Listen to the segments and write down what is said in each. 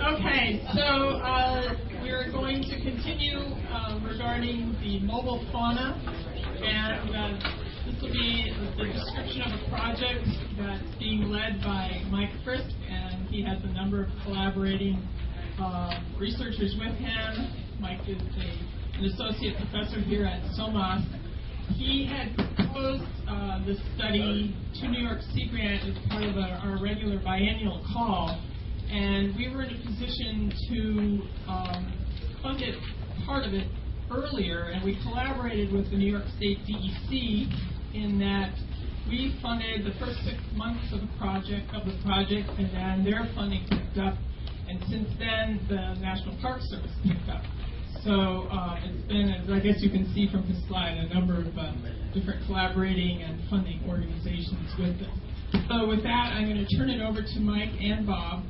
Okay, so we're going to continue regarding the mobile fauna, and this will be the description of a project that's being led by Mike Frisk, and he has a number of collaborating researchers with him. Mike is an associate professor here at SOMAS. He had proposed this study to New York Sea Grant as part of our regular biennial call, and we were in a position to fund it, part of it, earlier, and we collaborated with the New York State DEC in that we funded the first 6 months of the project, and then their funding picked up, and since then the National Park Service picked up. So it's been, as I guess you can see from the slide, a number of different collaborating and funding organizations with this. So with that, I'm going to turn it over to Mike and Bob.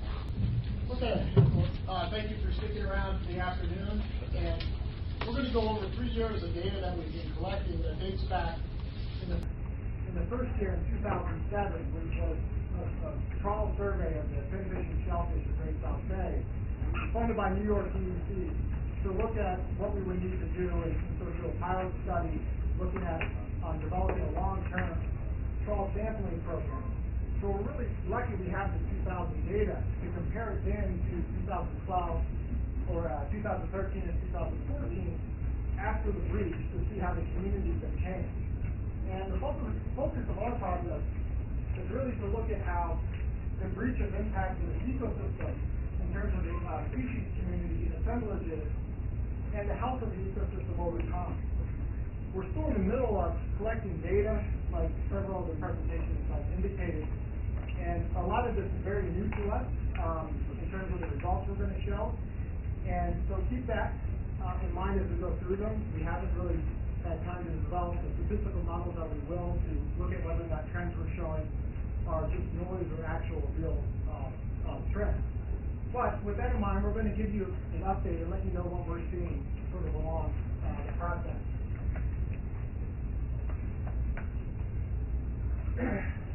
Okay. Well, thank you for sticking around for the afternoon. And we're going to go over 3 years of data that we've been collecting that dates back in the first year in 2007, which was a trawl survey of the finfish and shellfish of Great South Bay, funded by New York DEC. To look at what we would need to do and sort of do a pilot study looking at developing a long-term trawl sampling program. So we're really lucky we have the 2000 data to compare it then to 2012 or 2013 and 2014 after the breach to see how the communities have changed. And the focus of our project is really to look at how the breach has impacted the ecosystem in terms of the species community assemblages and the health of the ecosystem over time. We're still in the middle of collecting data, like several of the presentations I've indicated, and a lot of this is very new to us in terms of the results we're going to show. And so keep that in mind as we go through them. We haven't really had time to develop the statistical models that we will to look at whether that trends we're showing are just noise or actual real trends. But with that in mind, we're going to give you an update and let you know what we're seeing sort of along the process.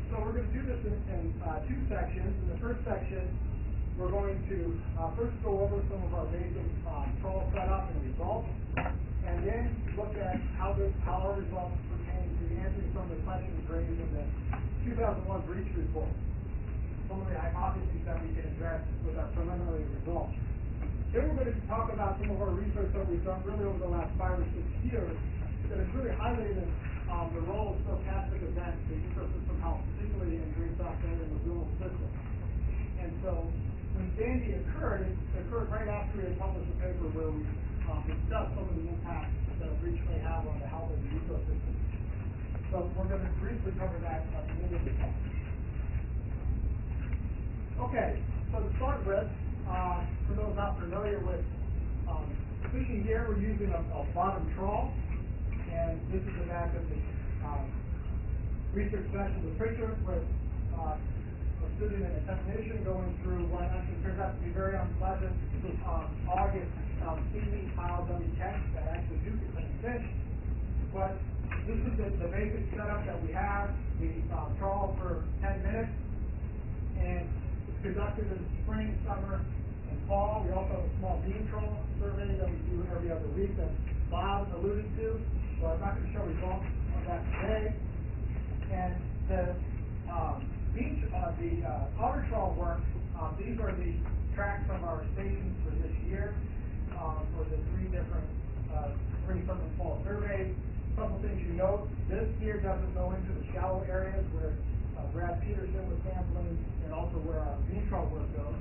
So we're going to do this in 2 sections. In the first section, we're going to first go over some of our basic trawl setup and results, and then look at how our results pertain to answering some of the questions raised in the 2001 breach report. Some of the hypotheses that we can address with our preliminary results. Then we're going to talk about some of our research that we've done really over the last 5 or 6 years that has really highlighted the role of stochastic events in ecosystem health, particularly in Great South Bay and the Lagoon system. And so when Sandy occurred, it occurred right after we had published a paper where we discussed some of the impacts that a breach may have on the health of the ecosystem. So we're going to briefly cover that at the end of the talk. Okay, so to start with, for those not familiar with fishing gear, we're using a bottom trawl, and this is the back of the research session with picture with a student and a technician going through what actually turns out to be very unpleasant August seaweed pile dummy catch that actually do contain fish. But this is the basic setup that we have. We trawl for 10 minutes, and conducted in the spring, summer, and fall. We also have a small beam trawl survey that we do every other week that Bob alluded to. So I'm not going to show results of that today. And the outer trawl work, these are the tracks of our stations for this year for the 3 different spring, summer, and fall surveys. A couple things you note, this here doesn't go into the shallow areas where Brad Peterson was sampling, and also where our beam trawl work goes.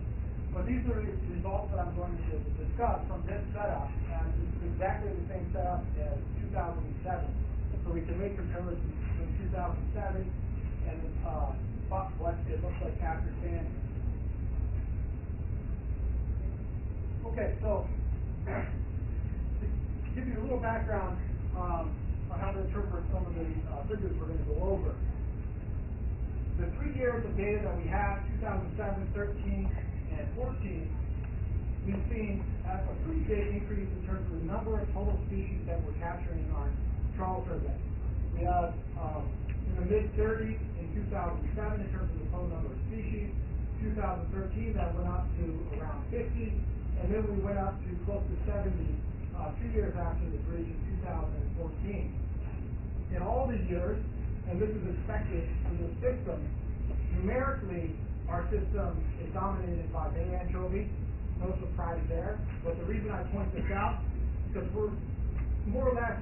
But these are the results that I'm going to discuss from this setup, and it's exactly the same setup as 2007. So we can make comparisons between 2007 and what it looks like after Sandy. Okay, so to give you a little background on how to interpret some of the figures we're going to go over. The 3 years of data that we have, 2007, 13, and 14, we've seen a pretty big increase in terms of the number of total species that we're capturing in our trawl survey. We have in the mid-30s in 2007 in terms of the total number of species. 2013, that went up to around 50, and then we went up to close to 70 2 years after the bridge in 2014. In all the years, and this is expected in the system, numerically, our system is dominated by bay anchovy. No surprise there. But the reason I point this out is because we're more or less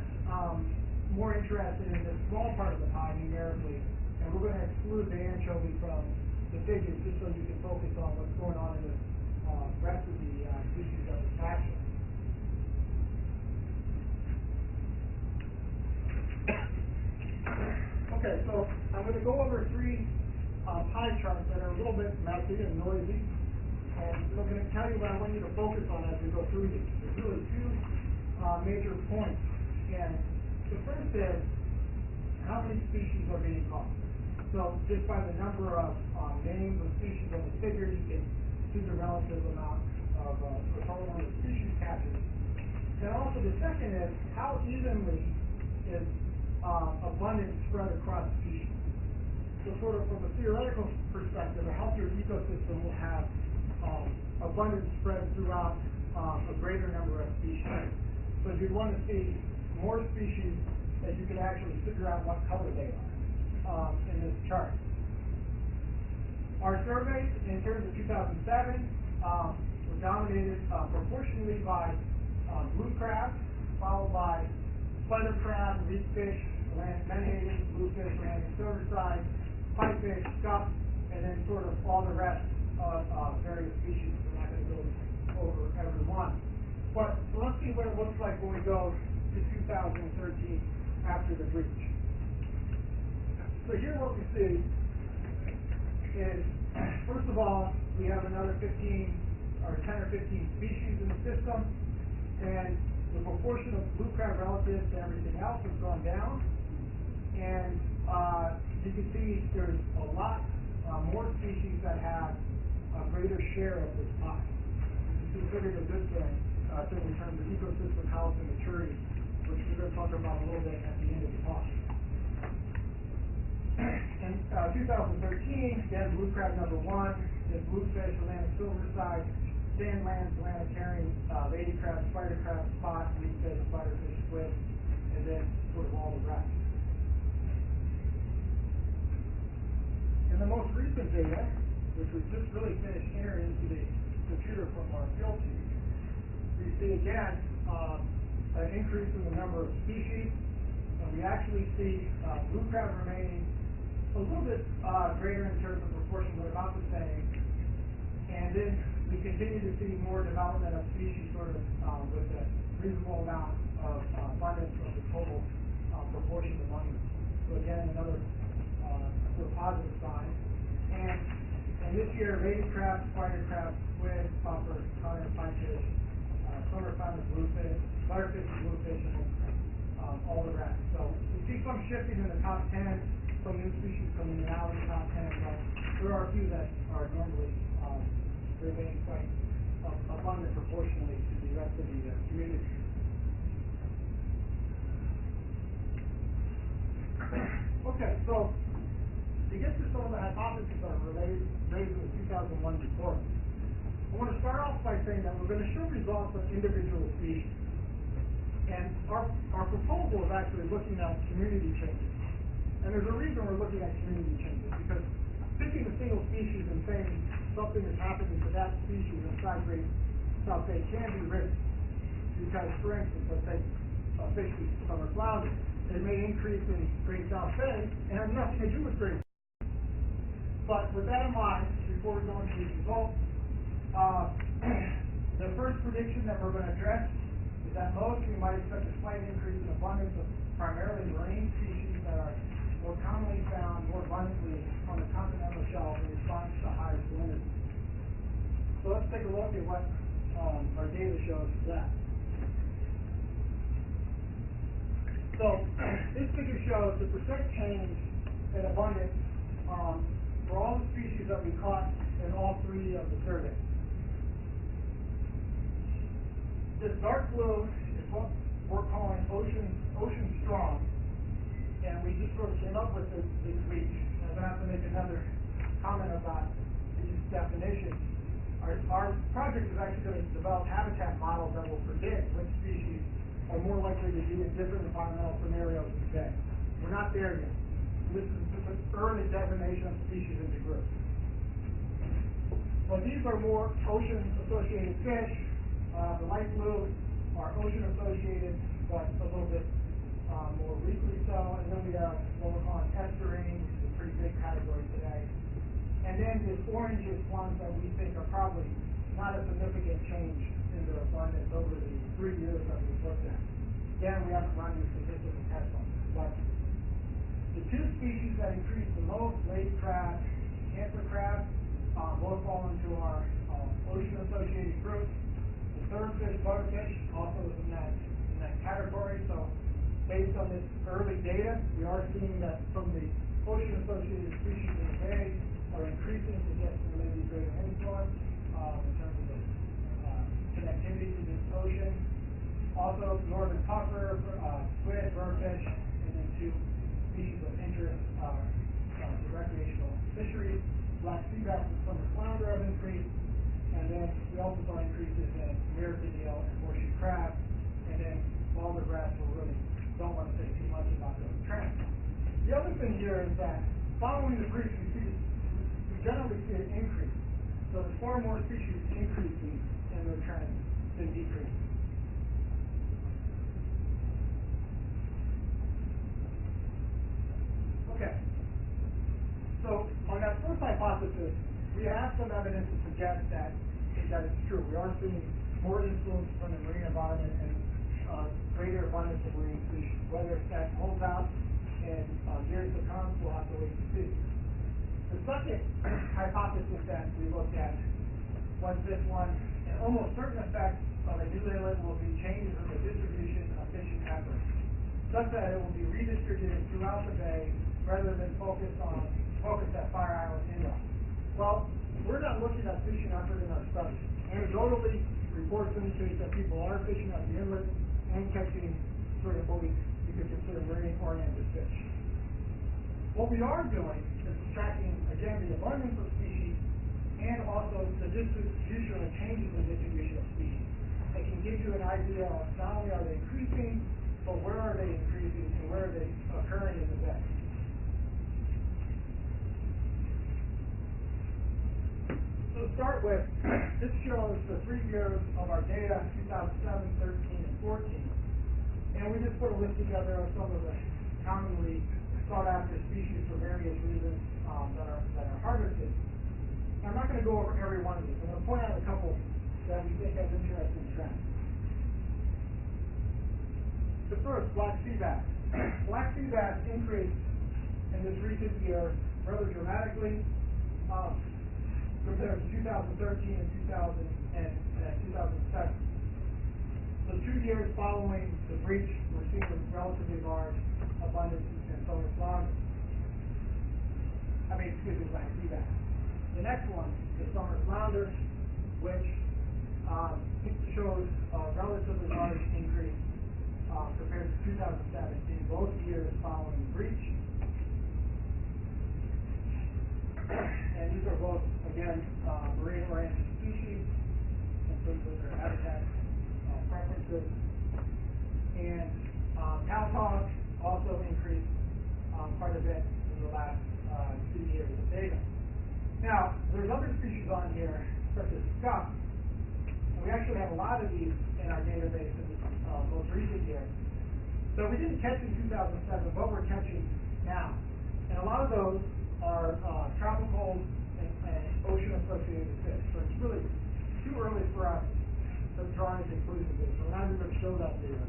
more interested in this small part of the pie numerically, and we're going to exclude the anchovy from the figures just so you can focus on what's going on in the rest of the species that we capture. Okay, so I'm going to go over 3 pie charts that are a little bit messy and noisy, and I'm going to tell you what I want you to focus on as we go through these. There's really 2 major points, and the first is how many species are being caught. So just by the number of names of species on the figure, you can see the relative amount of the total number of species captured. And also the second is how evenly is abundance spread across species. So sort of from a theoretical perspective, a healthier ecosystem will have abundance spread throughout a greater number of species. So you'd want to see more species that you can actually figure out what color they are in this chart. Our surveys in terms of 2007 were dominated proportionally by blue crab, followed by spider crab, reedfish, Atlantic menhaden, bluefish, Atlantic silverside, pipefish, scup, and then sort of all the rest of various species. We're not going to go over every one. But let's see what it looks like when we go to 2013 after the breach. So here what we see is, first of all, we have another 15 or 10 or 15 species in the system, and the proportion of blue crab relative to everything else has gone down, and you can see there's a lot more species that have a greater share of this pie. This is considered a good thing, in terms of ecosystem health and maturity, which we're going to talk about a little bit at the end of the talk. In 2013, again, blue crab number 1, then bluefish, Atlantic silverside, sand lance, Atlantic herring, lady crab, spider crab, spot, reedfish, spiderfish, squid, and then sort of all the rest. In the most recent data, which we just really finished entering into the computer from our field team, we see again an increase in the number of species, and we actually see blue crab remaining a little bit greater in terms of proportion, but about the same. And then we continue to see more development of species sort of with a reasonable amount of abundance of the total proportion among them. So again, another sort of positive sign. And this year, lady crab, spider crab, squid, popper, connor, pinefish, swimmer flounder, bluefish, butterfish, bluefish, and all the rest. So we see some shifting in the top 10, some new species coming in out of the top 10, but there are a few that are normally remaining quite abundant proportionally to the rest of the community. Okay, so to get to some of the hypotheses that were raised in the 2001 report, I want to start off by saying that we're going to show results on individual species. And our proposal is actually looking at community changes. And there's a reason we're looking at community changes, because picking a single species and saying something is happening to that species inside Great South Bay can be risky. Because, for instance, let's say a fish we summer flounder, it may increase in Great South Bay and have nothing to do with Great South Bay. But with that in mind, before we go into these results, the first prediction that we're going to address is that most we might expect a slight increase in abundance of primarily marine species that are more commonly found more abundantly on the continental shelf in response to higher salinity. So let's take a look at what our data shows for that. So this figure shows the percent change in abundance for all the species that we caught in all 3 of the surveys. This dark blue is what we're calling ocean strong, and we just sort of came up with this week. I'm going to have to make another comment about these definitions, our project is actually going to develop habitat models that will predict which species are more likely to be in different environmental scenarios today. We're not there yet. This is just an early designation of species into groups. Well, these are more ocean-associated fish. The light blue are ocean-associated, but a little bit more weakly so. And then we have what we're calling estuarine, which is a pretty big category today. And then this orange is ones that we think are probably not a significant change in their abundance over the 3 years that we've looked at. Again, we haven't run any statistical tests on this, but the two species that increased the most, lake crab, hamper crab, both fall into our ocean-associated group. The third fish, butterfish, also is in that category. So, based on this early data, we are seeing that from the ocean-associated species in the bay are increasing, suggesting there may be greater influence in terms of the connectivity to the ocean. Also, northern puffer, squid, birdfish, and then two species of interest to recreational fisheries. Black sea bass and summer flounder have increased, and then we also saw increases in American eel and horseshoe crab, and then alder grass we really don't want to say too much about those trends. The other thing here is that following the breach, we generally see an increase. So there's far more species increasing in their trends than decreasing. Okay. So on that first hypothesis, we have some evidence to suggest that it's true. We are seeing more influence from the marine environment and greater abundance of marine species. Whether that holds out in years to come, we'll have to wait and see. The second hypothesis that we looked at was this one: an almost certain effect of a new inlet will be changes in the distribution of fishing efforts, such that it will be redistributed throughout the bay rather than focus at Fire Island Inlet. Well, we're not looking at fishing effort in our study. Anecdotally, reports indicate that people are fishing at the inlet and catching sort of what we could consider marine-oriented fish. What we are doing is tracking, again, the abundance of species and also the distribution and changes in distribution of species. It can give you an idea of not only are they increasing, but where are they increasing and where are they occurring in the bay. So to start with, this shows the 3 years of our data, 2007, 13, and 14. And we just put a list together of some of the commonly sought after species for various reasons that are harvested. And I'm not going to go over every one of these. I'm going to point out a couple that we think has interesting trends. The first, black sea bass. Black sea bass increased in this recent year rather dramatically compared to 2013 and 2007. So 2 years following the breach, we're seeing a relatively large abundance in summer flounder. Black sea bass. The next one is summer flounder, which shows a relatively large increase compared to 2017, both years following the breach. And these are both, again, marine-oriented species in terms of their habitat preferences. And Taltog also increased quite a bit in the last 2 years of data. Now, there's other species on here, such as skunk, and we actually have a lot of these in our database in the most recent years. So we didn't catch in 2007, but we're catching now. And a lot of those are tropical and ocean-associated fish. So it's really too early for us to draw any conclusions. So we're not even going to show that data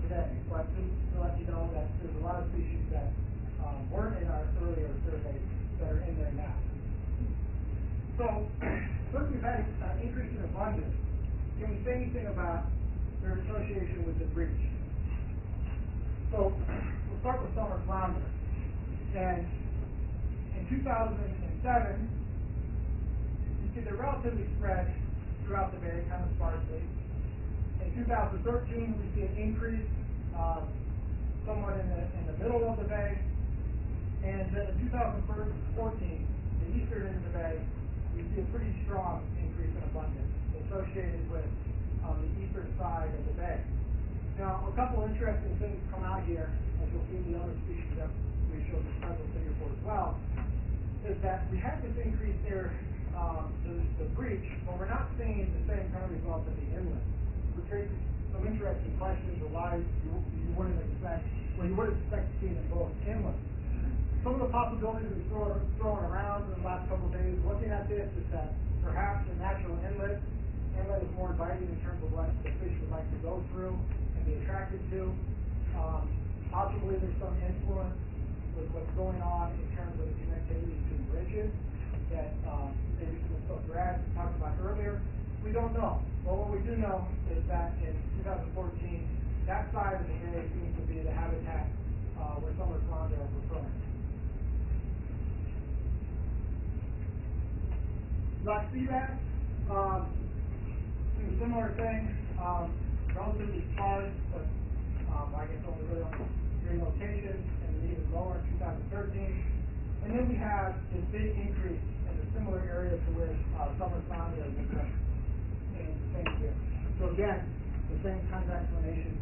today. But just to let you know that there's a lot of species that weren't in our earlier surveys that are in there now. So, since we've had an increase in abundance, can we say anything about their association with the breach? So, we'll start with summer flounder. And in 2007, you see they're relatively spread throughout the bay, kind of sparsely. In 2013, we see an increase somewhat in the middle of the bay. And then in 2014, the eastern end of the bay we see a pretty strong increase in abundance associated with the eastern side of the bay. Now, a couple interesting things come out here, as you'll see in the other species that we showed the present figure for as well, is that we have this increase near the breach, but we're not seeing the same kind of results at the inlet, which raises some interesting questions of why you wouldn't expect, well, you would expect to see it in both inlets. Some of the possibilities we've thrown around in the last couple of days looking at this is that perhaps the natural inlet is more inviting in terms of what the fish would like to go through and be attracted to. Possibly there's some influence with what's going on in terms of the connectivity between bridges that maybe some of the stuff Brad talked about earlier. We don't know. But what we do know is that in 2014, that side of the bay seems to be the habitat where some of the flounder are preferring. Black sea bass, similar thing, relatively sparse, but I guess only really on three locations, and then even lower in 2013. And then we have this big increase in a similar area to where summer flounder is in the same year. So again, the same kind of explanation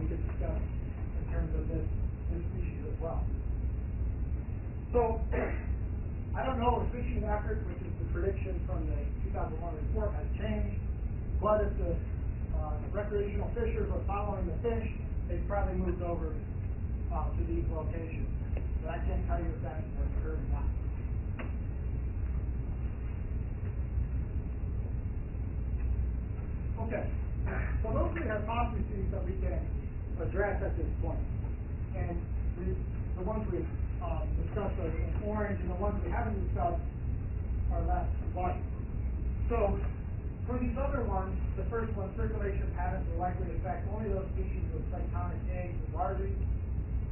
we could discuss in terms of this species as well. So I don't know if fishing efforts, which is the prediction from the 2001 report, has changed, but if the recreational fishers are following the fish, they've probably moved over to these locations. But I can't tell you if that has occurred or not. Okay, so those are the hypotheses that we can address at this point. And the ones we've discussed are in orange, and the ones we haven't discussed are left white. So for these other ones, the first one, circulation patterns, will likely affect only those species with planktonic eggs and larvae.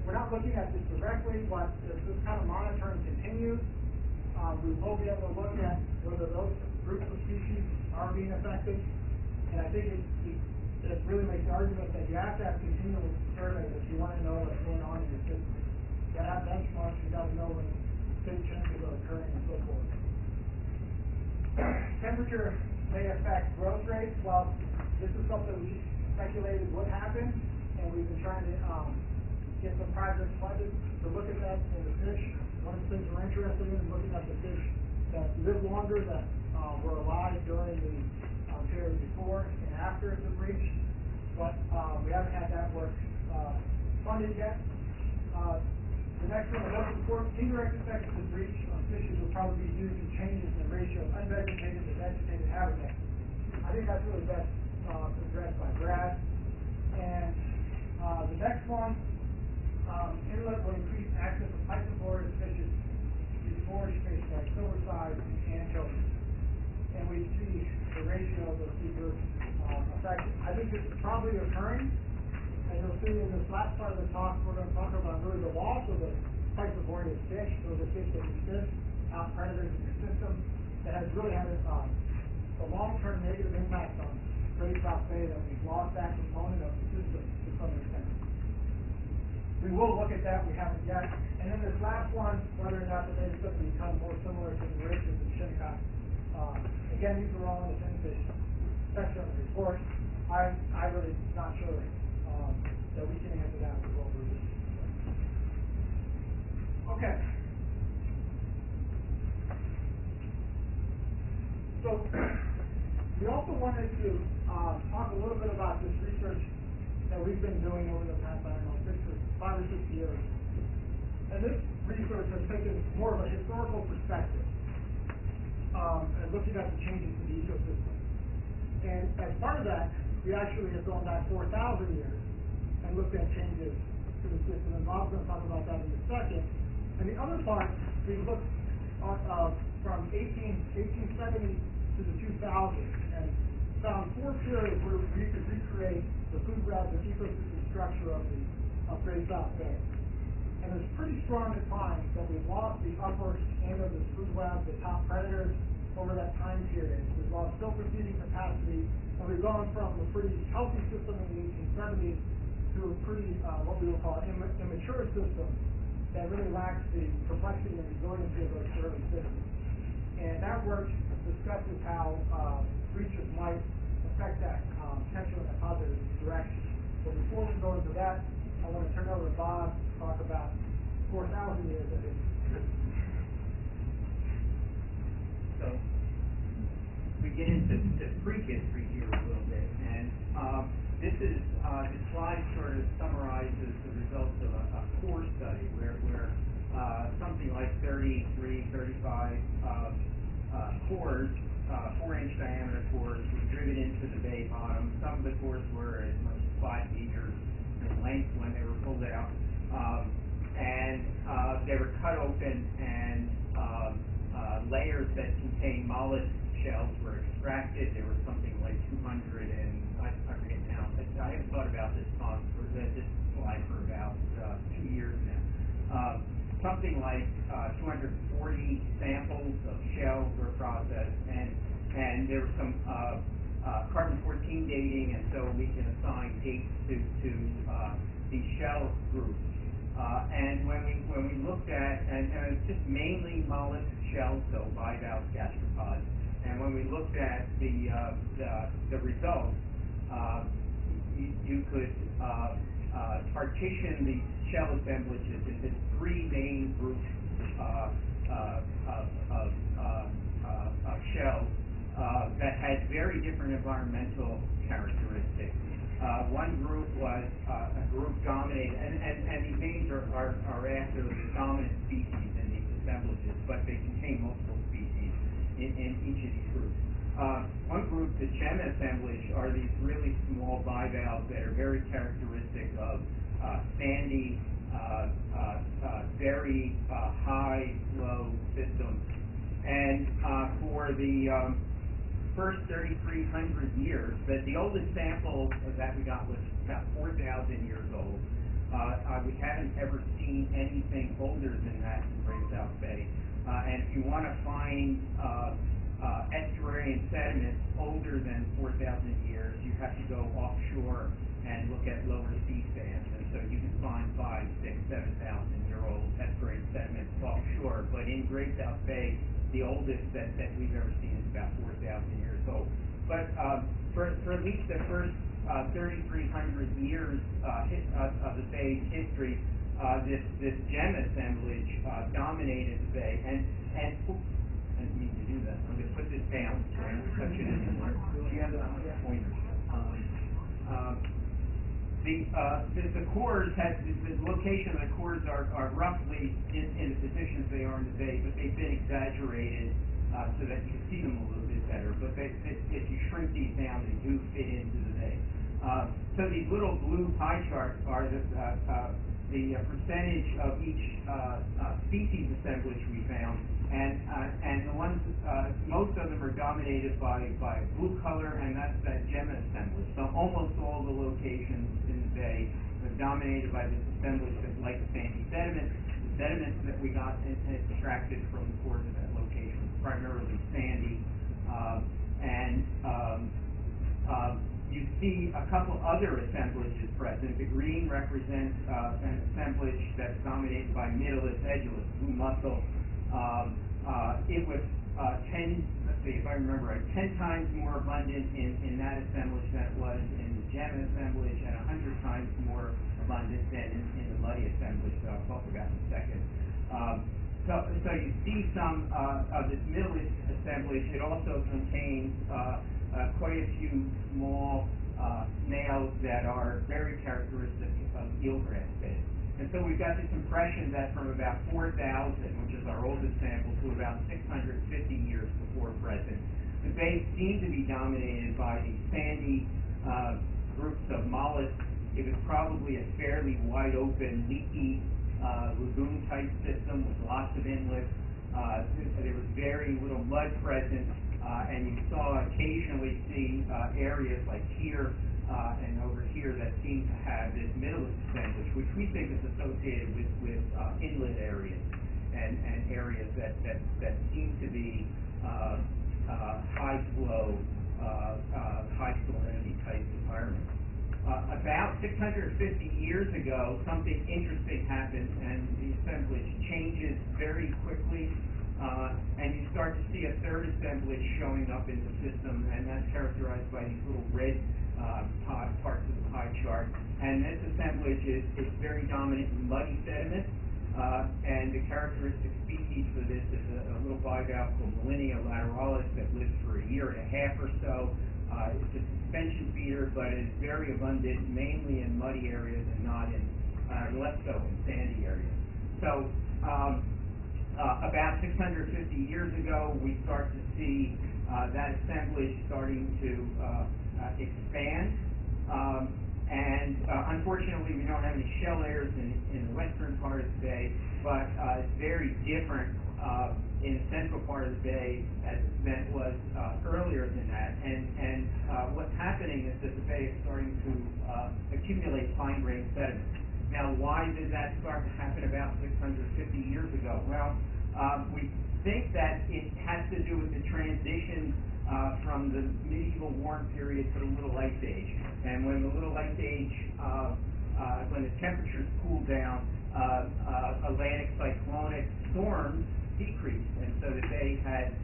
We're not looking at this directly, but if this kind of monitoring continues, we will be able to look at whether those groups of species are being affected. And I think it really makes the argument that you have to have continual surveys if you want to know what's going on in your system. You got to have benchmarks, you got to know when big changes are occurring and so forth. Temperature may affect growth rates. Well, this is something we speculated would happen, and we've been trying to get some projects funded to look at that in the fish. One of the things we're interested in is looking at the fish that live longer, that were alive during the period before and after the breach, but we haven't had that work funded yet. The next one, the most important, indirect effects of the breach on fishes will probably be due to changes in the ratio of unvegetated to vegetated habitat. I think that's really best addressed by Brad. And the next one, inlet will increase access to piscivorous fishes to forage fish like silverside and anchovies. And we see the ratio of those two groups affected. I think this is probably occurring. And you'll see in this last part of the talk, we're going to talk about really the loss of the piscivorous fish, those are fish that resist out predators in your system, that has really had a long-term negative impact on Great South Bay, that we've lost that component of the system to some extent. We will look at that, we haven't yet. And then this last one, whether or not the bay is going to become more similar to the ridges and Shinnecock. Again, these are all in the fish section of the report. I'm really not sure that we can answer that with what we're doing. Okay. So we also wanted to talk a little bit about this research that we've been doing over the past, I don't know, 5 or 6 years. And this research has taken more of a historical perspective and looking at the changes to the ecosystem. And as part of that, we actually have gone back 4,000 years and looked at changes to the system, and Bob's going to talk about that in a second. And the other part, we looked from 1870 to the 2000s and found 4 periods where we could recreate the food web and ecosystem structure of Great South Bay. And there's pretty strong declines that we've lost the upper end of the food web, the top predators, over that time period. We've lost filter feeding capacity, and we've gone from a pretty healthy system in the 1870s to a pretty, what we will call immature system that really lacks the complexity and resiliency of those early systems. And that work discusses how breaches might affect that potential in a positive direction. But before we go into that, I want to turn over to Bob to talk about 4,000 years of history. So we get into prehistory here a little bit, and this slide sort of summarizes the results of a core study where something like 33, 35 cores, 4-inch diameter cores, were driven into the bay bottom. Some of the cores were as much as 5 meters in length when they were pulled out, and they were cut open, and layers that contained mollusk shells were extracted. There was something like 200, and I forget now. I haven't thought about this slide for about 2 years now. Something like 240 samples of shells were processed, and there was some carbon-14 dating, and so we can assign dates to these shell groups. And when we looked at, and it's just mainly mollusk shells, so bivalve gastropods, and when we looked at the results, you could partition these shell assemblages into 3 main groups of shells that had very different environmental characteristics. One group was a group dominated, and these names are after the dominant species in these assemblages, but they contain multiple species in each of these groups. One group, the gem assemblage, are these really small bivalves that are very characteristic of sandy, very high flow systems. And for the first 3,300 years, the oldest sample that we got was about 4,000 years old. We haven't ever seen anything older than that in Great South Bay. And if you want to find estuarine sediments older than 4,000 years, you have to go offshore and look at lower sea sands. And so you can find 5,000, 6,000, 7,000-year-old estuarine sediments offshore. But in Great South Bay, the oldest that we've ever seen is about 4,000 years old. But for at least the first 3,300 years of the bay's history, this gem assemblage dominated the bay. And I didn't mean to do that. I'm going to put this down so I don't touch it anymore. Do you have the pointer? The cores the location of the cores are roughly in the positions they are in the bay, but they've been exaggerated so that you can see them a little bit better. But if you shrink these down, they do fit into the bay. So these little blue pie charts are the percentage of each species assemblage we found, and the ones most of them are dominated by blue color, and that's that gem assemblage. So almost all the locations in the bay are dominated by this assemblage that like sandy sediments. The sediments that we got extracted from the cores of that location, primarily sandy, you see a couple other assemblages present. The green represents an assemblage that's dominated by Middleus edulis, blue mussel. It was 10, let's see if I remember right, 10 times more abundant in that assemblage than it was in the gem assemblage, and 100 times more abundant than in the muddy assemblage that I'll talk about in a second. So you see some of this Middleus assemblage. It also contains quite a few small snails that are very characteristic of eelgrass beds. And so we've got this impression that from about 4,000, which is our oldest sample, to about 650 years before present, the bay seemed to be dominated by these sandy groups of mollusks. It was probably a fairly wide open, leaky lagoon-type system with lots of inlets. There was very little mud present. And you saw occasionally see areas like here and over here that seem to have this Middleus assemblage, which we think is associated with inlet areas and areas that seem to be high flow, high salinity type environments. About 650 years ago, something interesting happened, and the assemblage changes very quickly. and you start to see a third assemblage showing up in the system, and that's characterized by these little red parts of the pie chart. And this assemblage is very dominant in muddy sediment, and the characteristic species for this is a little bivalve called Millennia lateralis that lives for a year and a half or so. It's a suspension feeder, but it's very abundant mainly in muddy areas and not in, less so in sandy areas. So about 650 years ago, we start to see that assemblage starting to expand. And unfortunately, we don't have any shell layers in the western part of the bay, but it's very different in the central part of the bay than it was earlier than that. And what's happening is that the bay is starting to accumulate fine-grained sediment. Now, why did that start to happen about 650 years ago? Well, we think that it has to do with the transition from the medieval warm period to the Little Ice Age. And when the Little Ice Age, when the temperatures cooled down, Atlantic cyclonic storms decreased. And so that they had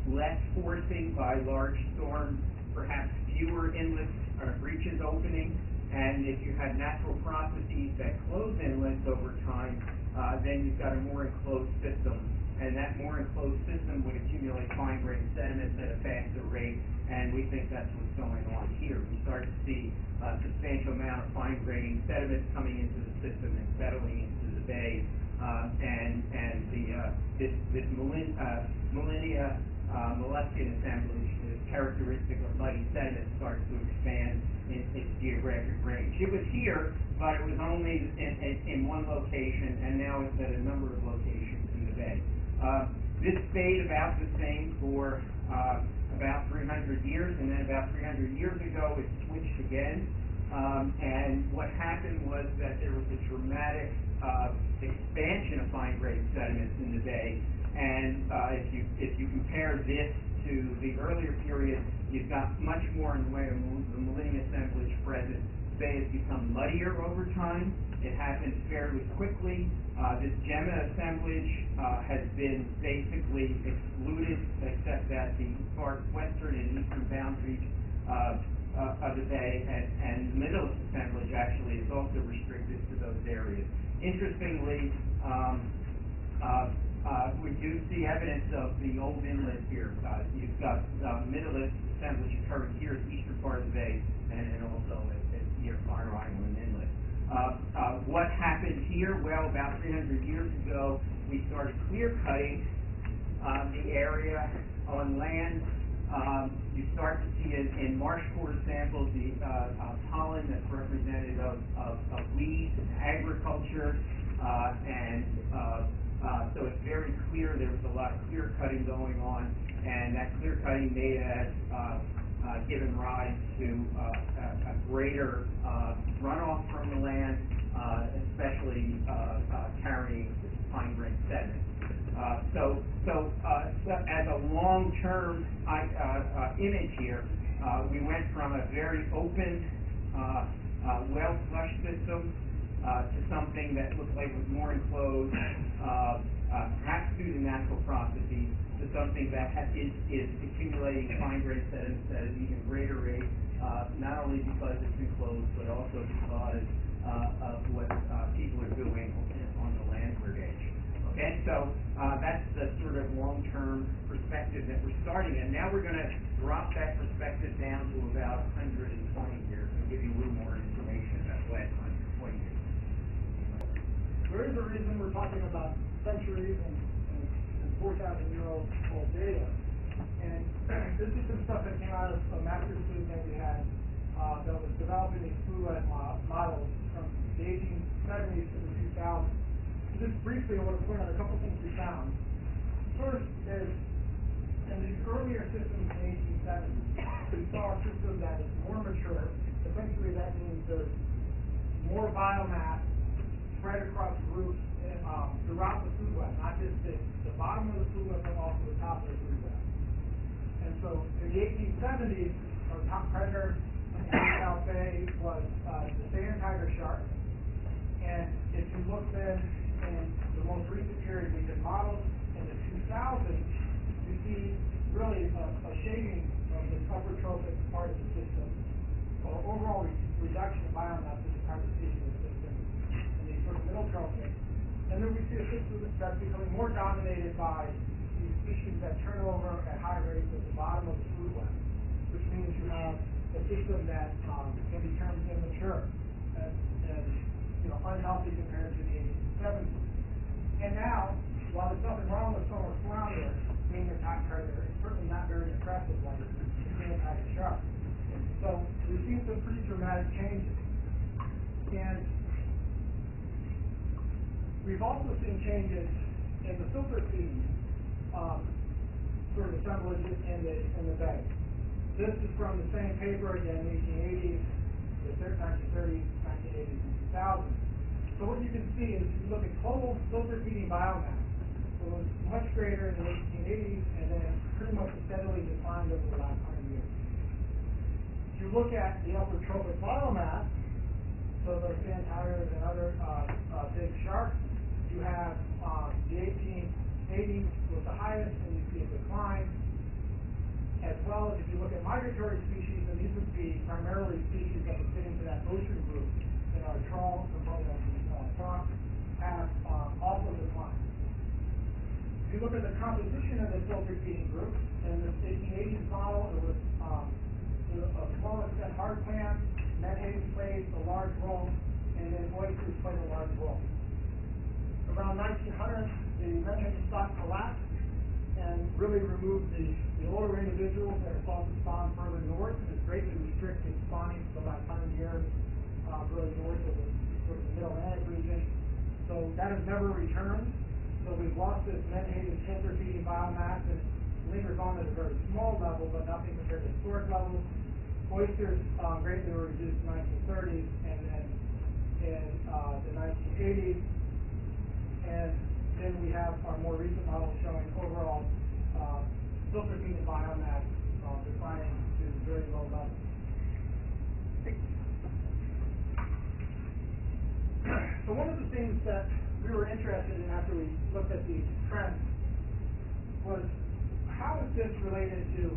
less forcing by large storms, perhaps fewer inlets or breaches opening. And if you had natural processes that close inlets over time, then you've got a more enclosed system. And that more enclosed system would accumulate fine-grained sediments at a faster rate, and we think that's what's going on here. We start to see a substantial amount of fine-grained sediments coming into the system and settling into the bay, this Millennia molluscan assemblage is characteristic of muddy sediment starts to expand in its geographic range. It was here, but it was only in one location, and now it's at a number of locations in the bay. This stayed about the same for about 300 years, and then about 300 years ago it switched again. And what happened was that there was a dramatic expansion of fine-grained sediments in the bay. And if you compare this to the earlier period, you've got much more in the way of the Millennia assemblage present. The bay has become muddier over time. It happened fairly quickly. This Gemma assemblage has been basically excluded, except at the far western and eastern boundaries of the bay, and the middle assemblage actually is also restricted to those areas. Interestingly, we do see evidence of the old inlet here. You've got middle assemblage occurring here at the eastern part of the bay, and also at near Fire Island Inlet. What happened here? Well, about 300 years ago, we started clear-cutting the area on land. You start to see in marsh core samples the pollen that's representative of weeds and agriculture, so it's very clear there was a lot of clear-cutting going on, and that clear-cutting may have given rise to a greater runoff from the land, especially carrying fine-grained sediment. So as a long-term image here, we went from a very open, well-flushed system to something that looked like it was more enclosed, perhaps due to natural processes, to something that is accumulating fine-grained sediments at an even greater rate, not only because it's enclosed, but also because of what people are doing on the land gauge. Okay, so that's the sort of long-term perspective that we're starting, and now we're going to drop that perspective down to about 120 years and give you a little more information about the last 120 years. There is a reason we're talking about centuries and 4,000-year-old data. And this is some stuff that came out of a master's student that we had that was developing these fluid models from the 1870s to the 2000s. Just briefly, I want to point out a couple things we found. First is, in these earlier systems in the 1870s, we saw a system that is more mature. Essentially, that means there's more biomass spread across groups throughout the food web, not just the bottom of the food web, but also the top of the food web. And so in the 1870s, our top predator in South Bay was the sand tiger shark. And if you look then in the most recent period, we did models in the you see really a shading of the upper trophic part of the system, or overall reduction of biomass in the upper section of the system, and the sort of middle trophic. And then we see a system that's becoming more dominated by these species that turn over at high rates at the bottom of the food web, which means you have a system that can be termed immature and unhealthy compared to the 80s and 70s. And now, while there's nothing wrong with solar flounder being a top predator, it's certainly not very impressive like the sand-tiger shark. So we've seen some pretty dramatic changes. And we've also seen changes in the filter feeding sort of assemblages in the bay. This is from the same paper again, 1880s, the 1930s, 1980s, and 2000s. So what you can see is if you look at total filter feeding biomass, it was much greater in the 1880s and then pretty much steadily declined over the last 100 years. If you look at the upper trophic biomass, so those sand tigers and other big sharks, you have the 1880s was the highest, and you see a decline. As well as if you look at migratory species, and these would be primarily species that would fit into that ocean group in our trawl component of the frost, have also declined. If you look at the composition of the filter feeding group, in the 1880s model, it was a small extent hard clams, menhaden played a large role, and then oysters played a large role. Around 1900, the menhaden stock collapsed and really removed the older individuals that are thought to spawn further north, and has greatly restricted spawning for the last 100 years, really north of the sort of the middle Atlantic region. So that has never returned. So we've lost this menhaden filter feeding biomass, and it lingers on at a very small level, but nothing compared to historic levels. Oysters greatly were reduced in the 1930s, and then in the 1980s. And then we have our more recent models showing overall filter feeding biomass declining to very low levels. So one of the things that we were interested in after we looked at these trends was how is this related to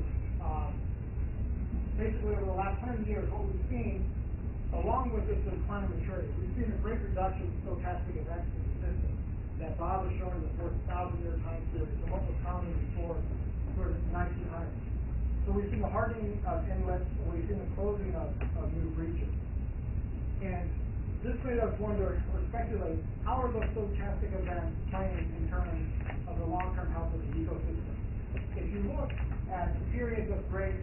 basically over the last 100 years, what we've seen along with this decline of maturity. We've seen a great reduction in stochastic events in the system that Bob was showing the 4,000-year time series from what was common before sort of 1900. So we've seen the hardening of inlets, and we've seen the closing of new breaches. And this made us wonder or speculate, how are those stochastic events playing in terms of the long-term health of the ecosystem? If you look at periods of great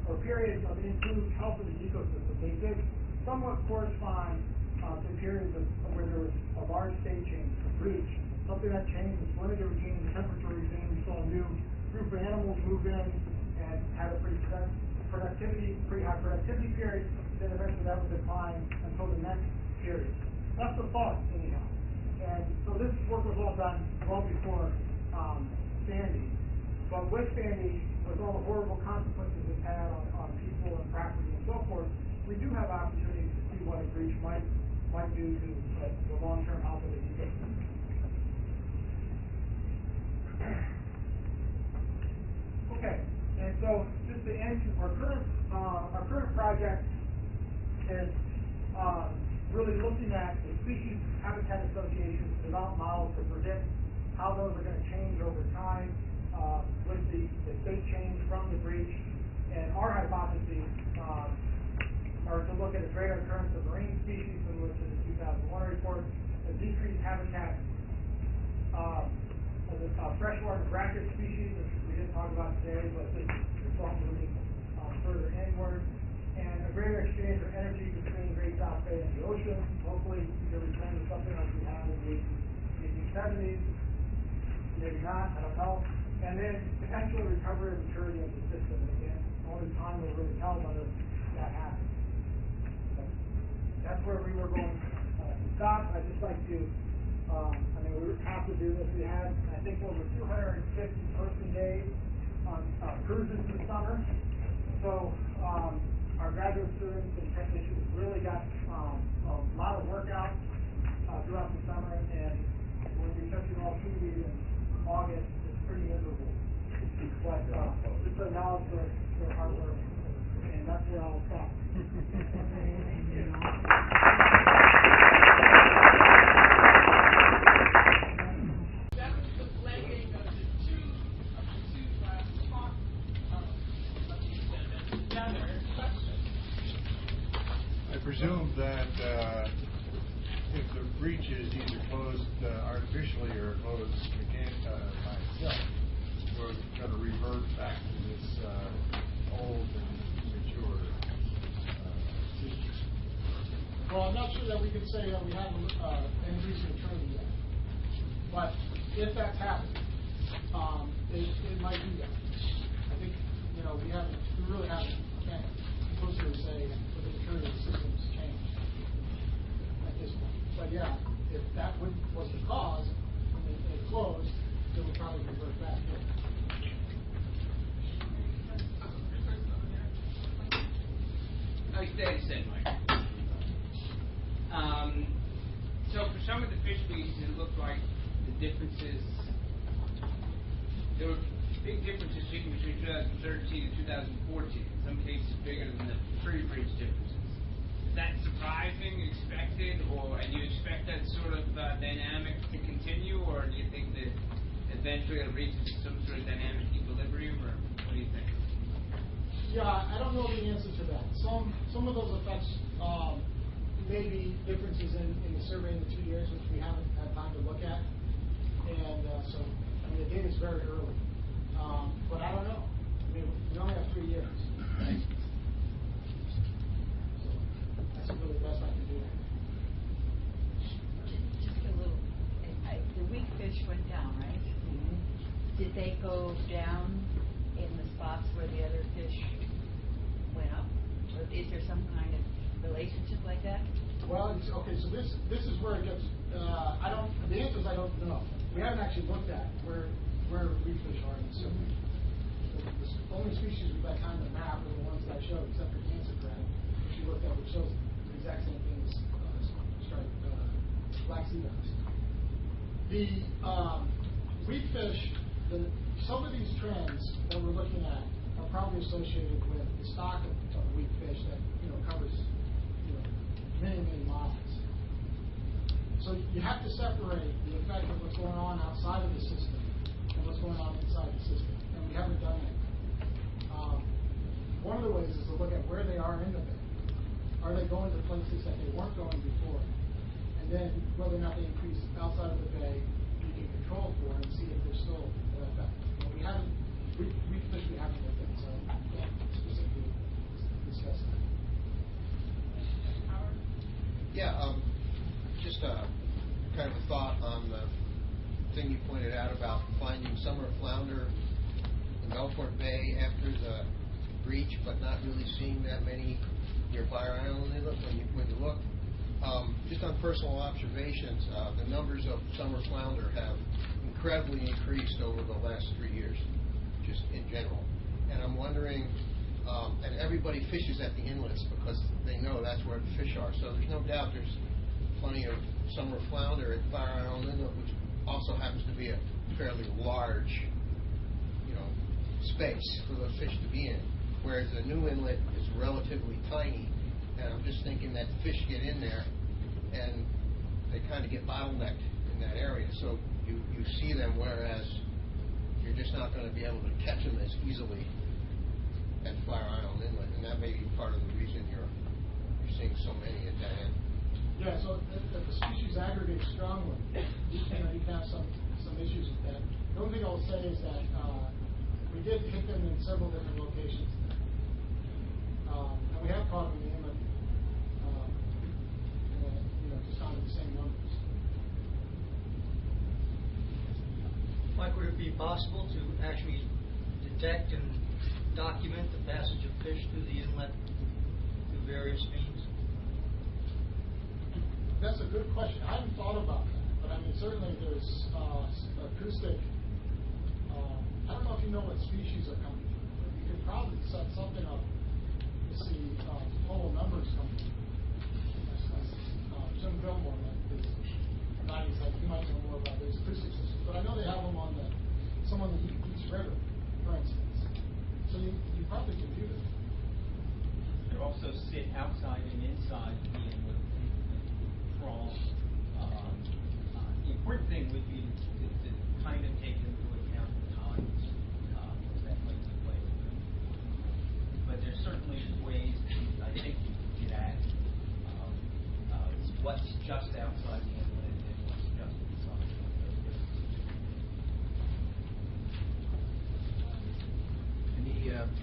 or periods of improved health of the ecosystem, they did somewhat correspond to periods of where there was a large state change, a breach, something that changed the salinity regime, the temperature regime. We saw a new group of animals move in and had a pretty high productivity period. Then eventually that would decline until the next period. That's the thought, anyhow. And so this work was all done well before Sandy. But with Sandy, with all the horrible consequences it had on people and property and so forth, we do have opportunities to see what a breach might do to the long-term health of the ecosystem. Okay, and so just to end, our current project is really looking at the species habitat associations to develop models to predict how those are going to change over time with the state change from the breach. And our hypotheses are to look at a greater occurrence of marine species, similar to the 2001 report, a decreased habitat of the freshwater brackish species, which we didn't talk about today, but this is thought moving further inward, and a greater exchange of energy between Great South Bay and the ocean. Hopefully, you'll return to something like we had in the 1870s. Maybe not, I don't know. And then potential recovery of maturity of the system. And again, only time will really tell whether that happens. That's where we were going to stop. I'd just like to, we would have to do this. We had, I think, over 250 person days on cruises this summer. So our graduate students and technicians really got a lot of work out throughout the summer. And when you're testing all through these in August, it's pretty But it's analysis for hardware, and that's where I'll stop. That was the blending of the two top together. I presume that if the breach is either closed artificially or closed by itself, we're going to revert back to this old and mature system. Well, I'm not sure that we can say that we have an increase in maturity yet. But if that's happened, it might do that. I think, we really can't conclusively say that the maturity of the system's changed at this point. But yeah, if that was the cause, and it closed, it would probably revert back. Like Dave said, Mike. So for some of the fish species, it looked like the differences, there were big differences between 2013 and 2014. In some cases, bigger than the pre-breach differences. Is that surprising, expected, and you expect that sort of dynamic to continue, or do you think that eventually it'll reach some sort of dynamic equilibrium, or what do you think? Yeah, I don't know the answer to that. Some of those effects may be differences in the survey in the 2 years, which we haven't had time to look at. And the data is very early. But I don't know. We only have 3 years. Right? So that's really the best I can do. Just a little. The weak fish went down, right? Mm-hmm. Did they go down in the spots where the other fish went up? Or is there some kind of relationship like that? Well, okay. So this is where it gets. The answer is I don't know. We haven't actually looked at where weak fish are in the survey. The only species we've got time to map are the ones that I showed, except for cancer crab, which we looked at, which shows the exact same thing as black sea bass. The weak fish, some of these trends that we're looking at are probably associated with the stock of weak fish that covers many miles. So you have to separate the effect of what's going on outside of the system and what's going on inside the system, and we haven't done that. One of the ways is to look at where they are in the bay. Are they going to places that they weren't going before? And then whether or not they increase outside of the bay, you can control for and see if there's still an effect. But we haven't, weak fish we haven't looked at, so I can't specifically discuss that. Yeah, just kind of a thought on the thing you pointed out about finding summer flounder in Belfort Bay after the breach, but not really seeing that many near Fire Island Inlet when you look. Just on personal observations, the numbers of summer flounder have incredibly increased over the last 3 years, just in general. And I'm wondering, and everybody fishes at the inlets because they know that's where the fish are. So there's no doubt there's plenty of summer flounder at Fire Island Inlet, which also happens to be a fairly large, space for those fish to be in. Whereas the new inlet is relatively tiny, and I'm just thinking that fish get in there and they kind of get bottlenecked in that area. So you see them, whereas you're just not going to be able to catch them as easily at Fire Island Inlet, and that may be part of the reason you're seeing so many at that end. Yeah, so if the species aggregates strongly, you can have some issues with that. The only thing I'll say is that we did hit them in several different locations. And we have caught them in the inlet, just on the same numbers. Mike, would it be possible to actually detect and document the passage of fish through the inlet through various means? That's a good question. I haven't thought about that, but I mean, certainly there's acoustic. I don't know if you know what species are coming through, but you could probably set something up to see total numbers coming through. Jim Gilmore, is he might know more about those acoustic systems, but I know they have them on some on the East River, for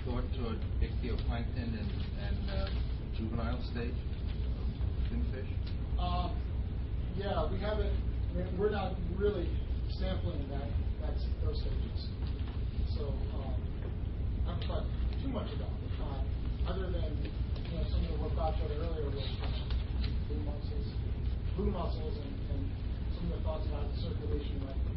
thought toward ichthyoplankton and juvenile stage of finfish? Yeah, we haven't. We're not really sampling those stages. So I haven't thought too much about it. Other than some of the work Bob showed earlier with blue mussels, and some of the thoughts about circulation, like